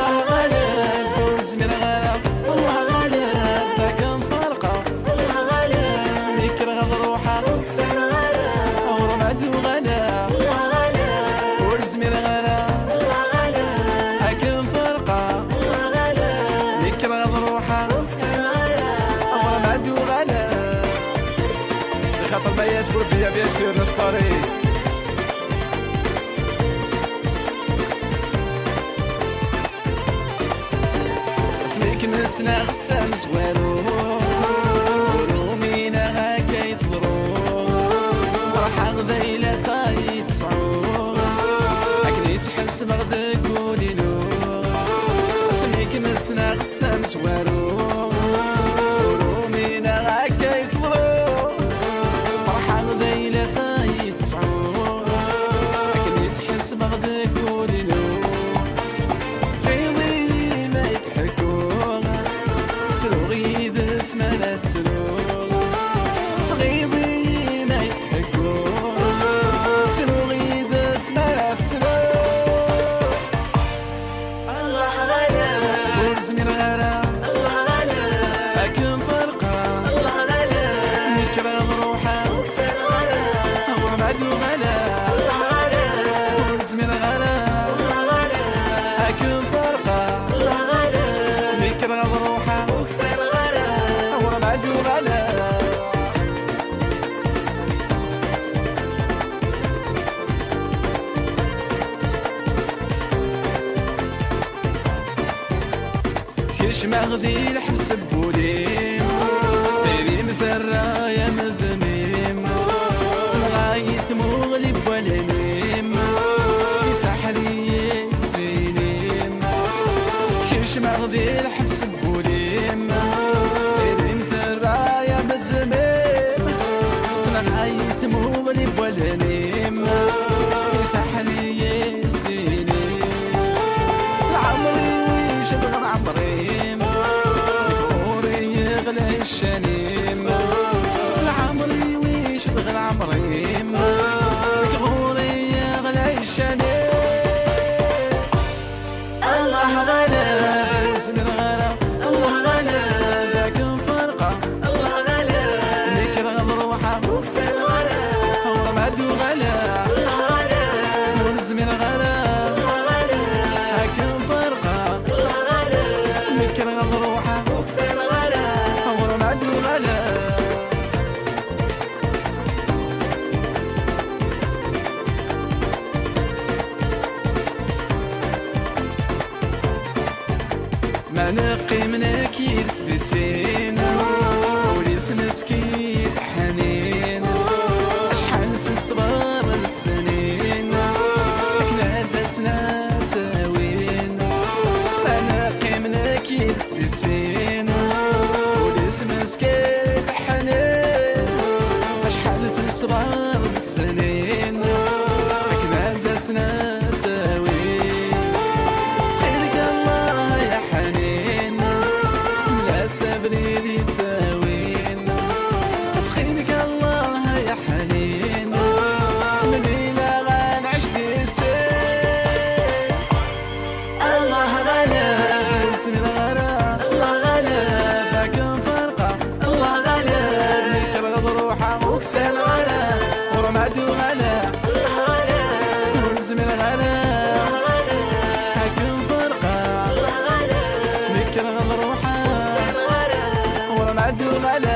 الله غالب والزمن غالب الله غالب ما كان فرقة الله غالب يكره روحه وكسر غالب عمره ما عدو غالب الله غالب والزمن غالب الله غالب ما كان فرقة الله غالب يكره روحه وكسر غالب عمره ما عدو غالب خاطر ما يصبر بيا بيان سور نسطوري اسميك نسنا غسام زوالو رومينا هكا يضرو راح غدا إلا صايد صعود أكني تحس بغدا قوليلو اسميك نسنا غسام زوالو رومينا هكا يضرو راح غدا إلا صايد صعود أكني تحس بغدا قوليلو تلوغيد اسمنا تلوغ تغيظي ما يضحكو تلوغيد اسمنا تلوغ الله غالب والزمن غالب الله غالب لكن فرقة الله غالب يكره روحه وكسر غالب عمره ما عدو غالب الله غالب والزمن غالب الله غالب لكن فرقة الله غالب يكره روحه وكسر غالب عمره ما عدو غالب كيش مغدي الحبس بوليم تيريم ثرايا مذميم غايث مغلب ولا ميم يسحلي الزينيم كيش مغدي الحبس بوليم تيريم ثرايا مذميم غايث مغلب ولا ميم يسحلي الزينيم شبغ العمريم يفوري يغلى الشنيم العمري ويشبغ العمريم يفوري يغلى الشنيم الله غالب اسمي غالب الله غالب لكن فرقة الله غالب يكره روحه وكسر غالب عمره ما عدو غالب الله غالب والزمن غالب الله غالب لكن فرقة يكره روحه وكسر غالب عمره ما عدو غالب ما نقي منك يدسدسين وليس مسكيت حنين أشحال في الصغار السنين لكن هذا سنة تاوين ما نقي منك يدسدسين وليس مسكيت حنين أشحال في الصغار السنين لكن هذا سنة تاوين تخيلك الله يا حنين لا سابني لي تاوين تخيلك الله يا حنين اسمني لا غنعيش دي سين الله غالب اسمي الغرام الله غالب لكن فرقة الله غالب يكره روحه وكسر غالب عمره ما عدو غالب الله غالب والزمن غالب لكن فرقة الله غالب يكره روحه وكسر غالب عمره ما عدو غالب